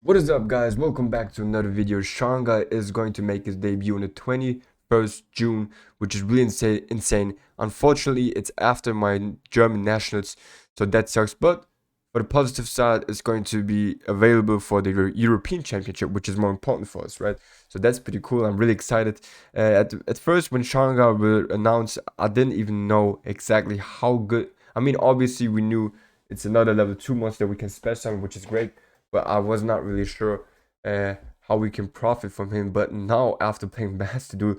What is up, guys? Welcome back to another video. Shanga is going to make his debut on the 21st June, which is really insane. Unfortunately, it's after my German nationals, so that sucks. But for the positive side, it's going to be available for the European Championship, which is more important for us, right? So that's pretty cool. I'm really excited. At first, when Shanga were announced, I didn't even know exactly how good. I mean, obviously, we knew it's another level 2 monster that we can special summon, which is great, but I was not really sure how we can profit from him. But now, after playing Master Duel,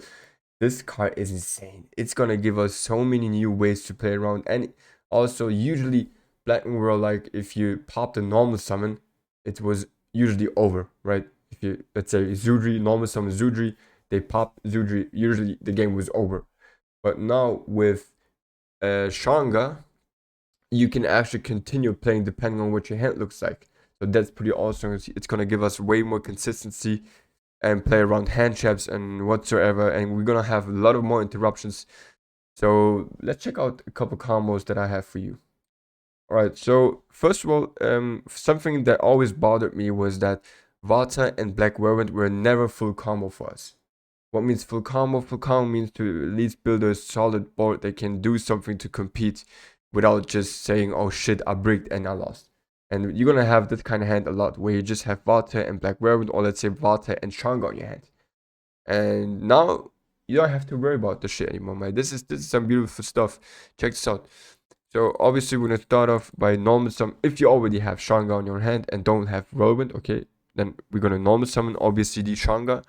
this card is insane. It's gonna give us so many new ways to play around, and also usually Blackwing were like, if you popped a normal summon, it was usually over, right? If you, let's say, Zudri, normal summon Zudri, they pop Zudri, usually the game was over. But now with Shanga, you can actually continue playing depending on what your hand looks like. So that's pretty awesome. It's gonna give us way more consistency and play around hand traps and whatsoever, and we're gonna have a lot of more interruptions. So let's check out a couple combos that I have for you. All right, so first of all, something that always bothered me was that Vata and Black Whirlwind were never full combo for us. What means full combo? Full combo means to at least build a solid board that can do something to compete without just saying, oh shit, I bricked and I lost. And you're gonna have this kind of hand a lot where you just have Vata and Black Whirlwind, or let's say Vata and Shanga on your hand. And now you don't have to worry about this shit anymore, man. This is some beautiful stuff. Check this out. So obviously we're gonna start off by normal summon. If you already have Shanga on your hand and don't have Whirlwind, okay, then we're gonna normal summon obviously the Shanga.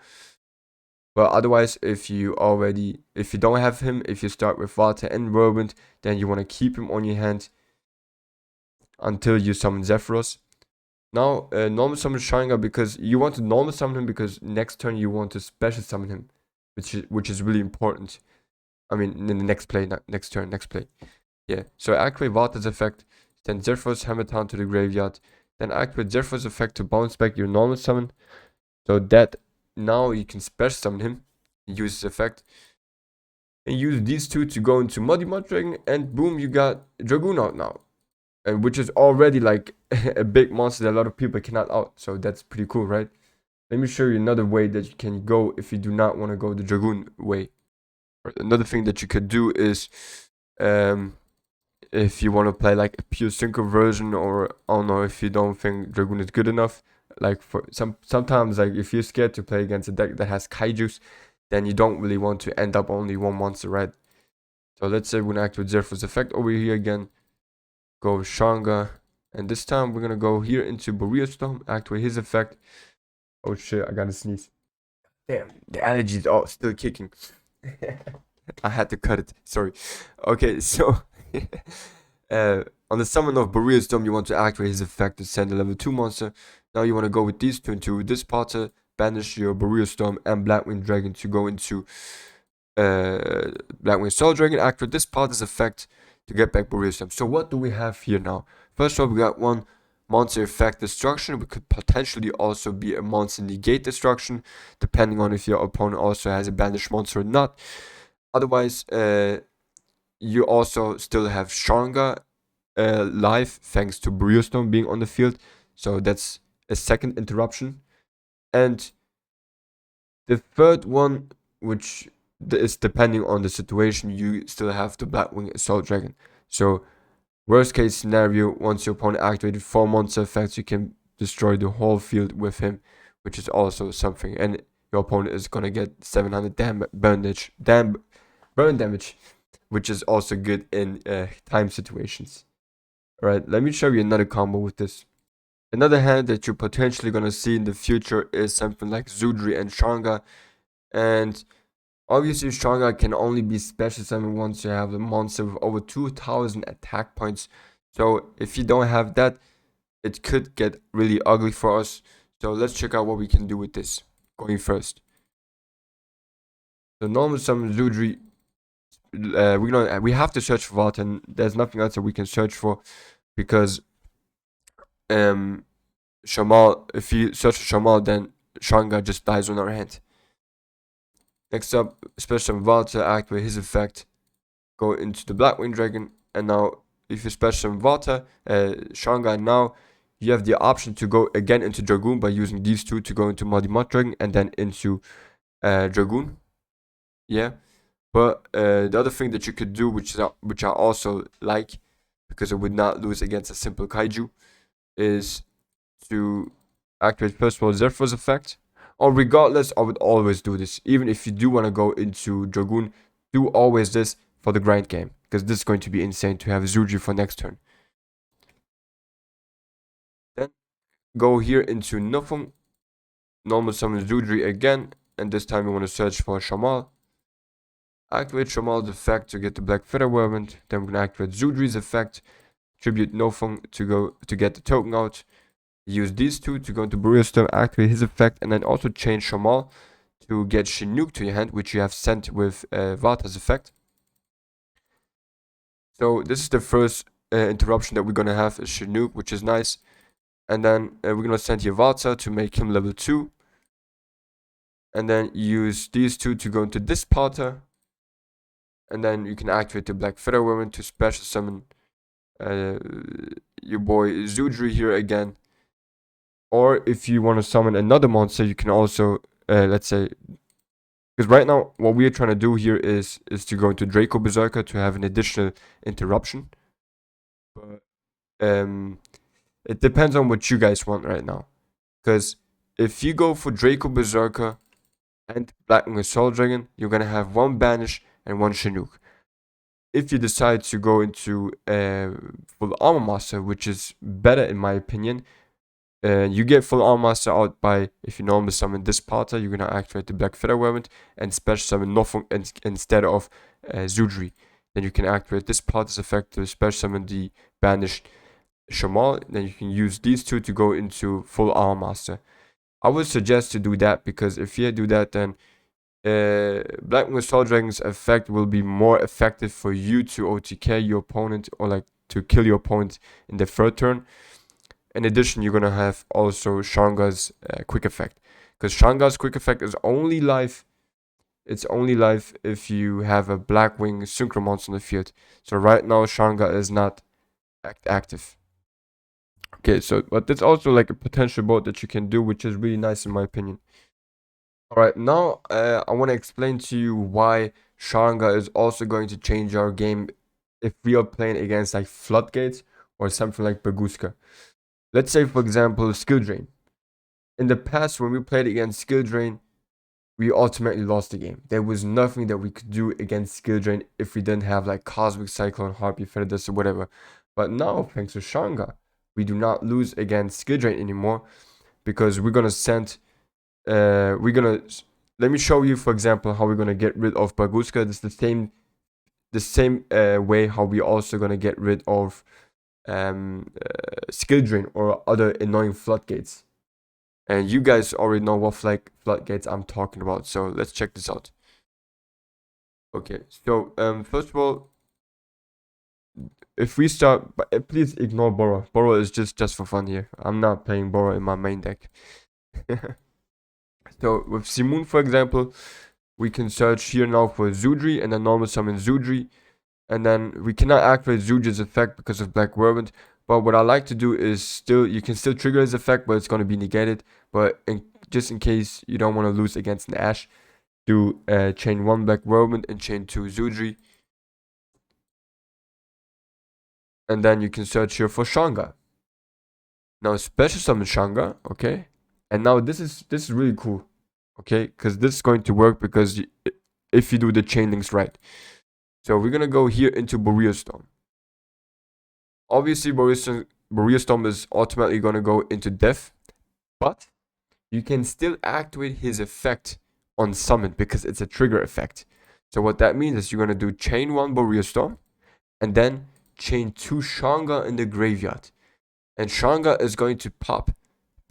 But otherwise, if you don't have him, if you start with Vata and Whirlwind, then you want to keep him on your hand until you summon Zephyros. Now, normal summon Shanga because you want to normal summon him because next turn you want to special summon him, which is really important. I mean, in the next play, next turn, next play. Yeah. So activate Vata's effect, then Zephyros Hammer Town to the graveyard, then activate Zephyros effect to bounce back your normal summon, so that now you can special summon him, use his effect, and use these two to go into Muddy Mud Dragon, and boom, you got Dragoon out now. And which is already like a big monster that a lot of people cannot out. So that's pretty cool, right? Let me show you another way that you can go if you do not want to go the Dragoon way. Another thing that you could do is if you want to play like a pure Synchro version, or I don't know, if you don't think Dragoon is good enough, like for sometimes, like if you're scared to play against a deck that has Kaijus, then you don't really want to end up only one monster, right? So let's say we're gonna activate Zephyros effect over here again, go Shanga, and this time we're gonna go here into Borea Storm, activate his effect. Oh shit, I gotta sneeze. Damn, the allergies are still kicking. I had to cut it, sorry. Okay, so on the summon of Borea's Dome, you want to activate his effect to send a level 2 monster. Now you want to go with these two into this Potter, banish your Borea's Storm and Blackwing Dragon to go into Blackwing Soul Dragon. Activate this Potter's effect to get back Borea's Storm. So what do we have here now? First of all, we got one monster effect destruction. We could potentially also be a monster negate destruction, depending on if your opponent also has a banished monster or not. Otherwise, you also still have Shanga live thanks to Brewstone being on the field. So that's a second interruption. And the third one, which is depending on the situation, you still have the Blackwing Assault Dragon. So worst case scenario, once your opponent activated 4 monster effects, you can destroy the whole field with him, which is also something. And your opponent is gonna get 700 burn damage, which is also good in time situations. Alright, let me show you another combo with this. Another hand that you're potentially gonna see in the future is something like Zudri and Shanga. And obviously Shanga can only be special summoned once you have a monster with over 2000 attack points. So if you don't have that, it could get really ugly for us. So let's check out what we can do with this. Going first. The normal summon Zudri, we have to search for Vault, and there's nothing else that we can search for, because Shamal, if you search for Shamal, then Shanga just dies on our hand. Next up, special Vault to activate his effect, go into the Blackwing Dragon, and now if you special Vault, Shanga, now you have the option to go again into Dragoon by using these two to go into Mud Dragon and then into Dragoon. Yeah. But the other thing that you could do, which I also like, because it would not lose against a simple kaiju, is to activate first of all Zephyr's effect. Or regardless, I would always do this. Even if you do want to go into Dragoon, do always this for the grind game, because this is going to be insane to have Zuji for next turn. Then go here into Nuffung, normal summon Zudri again, and this time we want to search for Shamal. Activate Shamal's effect to get the Black Feather Whirlwind. Then we're gonna activate Zudri's effect, tribute Nofung to get the token out. Use these two to go into Burial Stone, activate his effect, and then also change Shamal to get Chinook to your hand, which you have sent with Vata's effect. So this is the first interruption that we're gonna have, is Chinook, which is nice. And then we're gonna send here Vata to make him level 2. And then use these two to go into this Potter. And then you can activate the Black Feather Woman to special summon your boy Zudri here again. Or if you want to summon another monster, you can also, let's say, because right now what we are trying to do here is to go into Draco Berserker to have an additional interruption. But it depends on what you guys want right now. Because if you go for Draco Berserker and Blackwing Assault Dragon, you're gonna have one Banish and one Chinook. If you decide to go into full Armor Master, which is better in my opinion, you get full Armor Master out by, if you normally summon this Pata, you're gonna activate the Black Feather Whirlwind and special summon Nofung instead of Zudri. Then you can activate this Pata's effect to special summon the banished Shamal. Then you can use these two to go into full Armor Master. I would suggest to do that, because if you do that, then Blackwing Assault Dragon's effect will be more effective for you to OTK your opponent, or like to kill your opponent in the third turn. In addition, you're gonna have also Shanga's quick effect, because Shanga's quick effect is only live. It's only live if you have a Blackwing Synchron monster on the field. So right now Shanga is not active. Okay, so but there's also like a potential boat that you can do, which is really nice in my opinion. Alright, now I want to explain to you why Shanga is also going to change our game if we are playing against like Floodgates or something like Baguska. Let's say, for example, Skill Drain. In the past, when we played against Skill Drain, we ultimately lost the game. There was nothing that we could do against Skill Drain if we didn't have like Cosmic Cyclone, Harpy, Feather Dust, or whatever. But now, thanks to Shanga, we do not lose against Skill Drain anymore, because we're gonna send let me show you, for example, how we're gonna get rid of Baguska. This is the same way how we also gonna get rid of Skill Drain or other annoying floodgates. And you guys already know what floodgates I'm talking about, so let's check this out. Okay, so first of all, if we start, please ignore Boro. Boro is just for fun here. I'm not playing Boro in my main deck. So with Simoon, for example, we can search here now for Zudri and then normal summon Zudri. And then we cannot activate Zudri's effect because of Black Whirlwind. But what I like to do is you can still trigger his effect, but it's going to be negated. But just in case you don't want to lose against an Ash, do chain 1 Black Whirlwind and chain 2 Zudri. And then you can search here for Shanga. Now special summon Shanga, okay? And now this is really cool, okay? Because this is going to work because if you do the chain links right. So we're gonna go here into Burial Storm. Obviously, Burial Storm is ultimately gonna go into death, but you can still activate his effect on summon because it's a trigger effect. So what that means is you're gonna do chain 1 Burial Storm, and then chain 2 Shanga in the graveyard. And Shanga is going to pop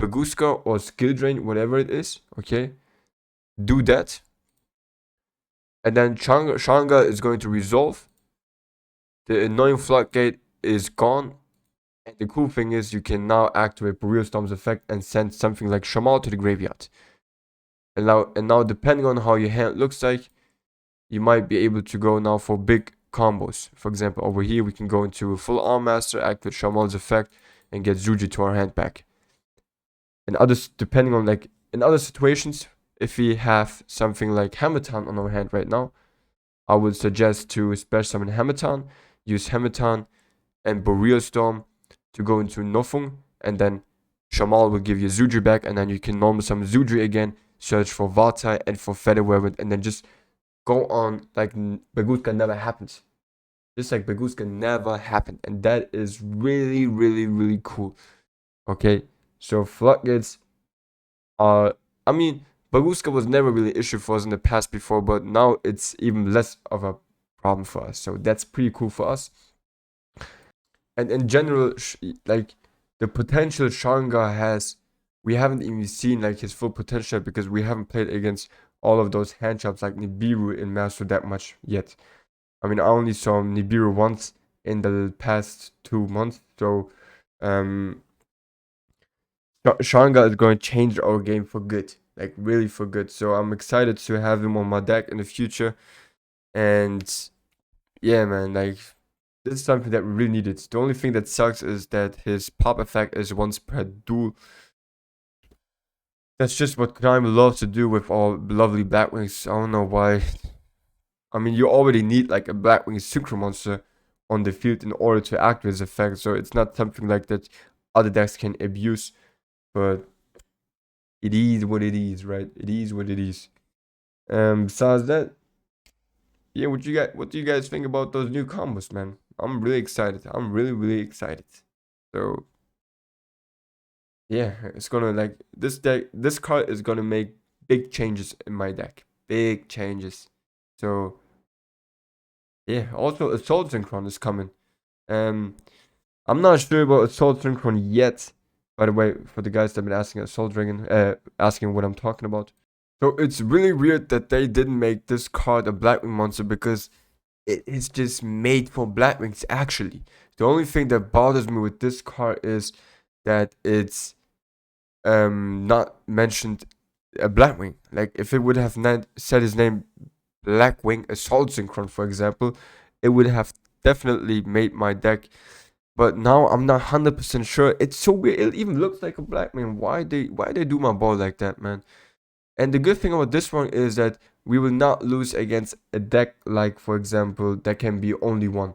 Baguska or Skill Drain, whatever it is, okay? Do that. And then Shanga is going to resolve. The annoying floodgate is gone. And the cool thing is you can now activate Burial Storm's effect and send something like Shamal to the graveyard. And now depending on how your hand looks like, you might be able to go now for big combos. For example, over here we can go into a full Arm Master, activate Shamal's effect, and get Zuji to our hand back. In others, depending on like in other situations, if we have something like Hammerton on our hand right now, I would suggest to special summon Hammerton, use Hammerton and Boreal Storm to go into Nofung, and then Shamal will give you Zuji back, and then you can normal summon Zuji again, search for Vata and for Featherweapon, and then just go on like Baguska never happens. Just like Baguska never happened, and that is really, really, really cool. Okay, so floodgates are, I mean, Baguska was never really an issue for us in the past before, but now it's even less of a problem for us. So that's pretty cool for us. And in general, like the potential Shanga has, we haven't even seen like his full potential because we haven't played against all of those hand chops like Nibiru in Master that much yet. I mean, I only saw Nibiru once in the past 2 months, so Shanga is going to change our game for good, like really for good. So I'm excited to have him on my deck in the future, and yeah, man, like this is something that we really needed. The only thing that sucks is that his pop effect is once per duel. That's just what Konami loves to do with all lovely Blackwings. I don't know why. I mean, you already need like a Blackwing Synchron monster on the field in order to activate his effect, so it's not something like that other decks can abuse. But it is what it is, right? It is what it is. Besides that, yeah, what do you guys think about those new combos, man? I'm really excited. I'm really, really excited. So yeah, it's gonna like this card is gonna make big changes in my deck. Big changes. So yeah, also Assault Synchron is coming. I'm not sure about Assault Synchron yet. By the way, for the guys that have been asking Assault Dragon, asking what I'm talking about. So it's really weird that they didn't make this card a Blackwing monster because it is just made for Blackwings actually. The only thing that bothers me with this card is that it's not mentioned a Blackwing. Like if it would have not said his name Blackwing Assault Synchron, for example, it would have definitely made my deck. But now I'm not 100% sure. It's so weird. It even looks like a Blackwing. Why they do my ball like that, man? And the good thing about this one is that we will not lose against a deck like, for example, that can be only one,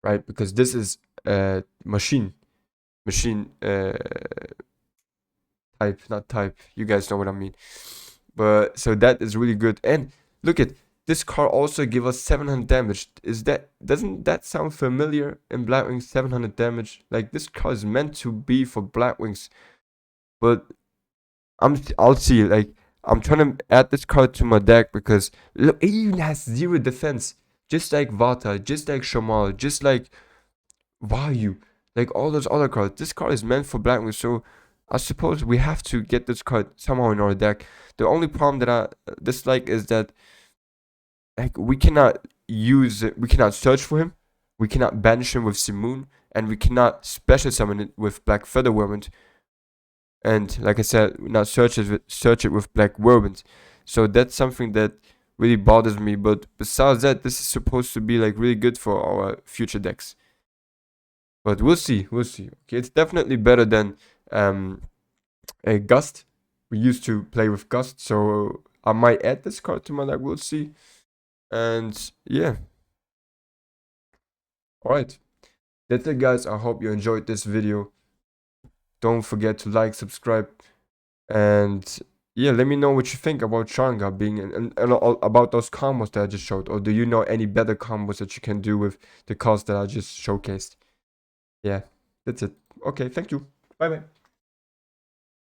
right? Because this is machine type, not type. You guys know what I mean. But so that is really good. And look at this card also give us 700 damage. Doesn't that sound familiar in Blackwings? 700 damage. Like this card is meant to be for Blackwings, but I'll see. Like I'm trying to add this card to my deck because look, it even has 0 defense, just like Vata, just like Shamal, just like Vayu, like all those other cards. This card is meant for Blackwings, so I suppose we have to get this card somehow in our deck. The only problem that I dislike is that like we cannot use it, we cannot search for him, we cannot banish him with Simoon, and we cannot special summon it with Black Featherweapon. And like I said, not search it with Black Whirlwind. So that's something that really bothers me. But besides that, this is supposed to be like really good for our future decks. But we'll see, we'll see. Okay, it's definitely better than a Gust. We used to play with Gust, so I might add this card to my deck. We'll see. And yeah. Alright. That's it, guys. I hope you enjoyed this video. Don't forget to like, subscribe, and yeah, let me know what you think about Shanga being and about those combos that I just showed. Or do you know any better combos that you can do with the cards that I just showcased? Yeah, that's it. Okay, thank you. Bye bye.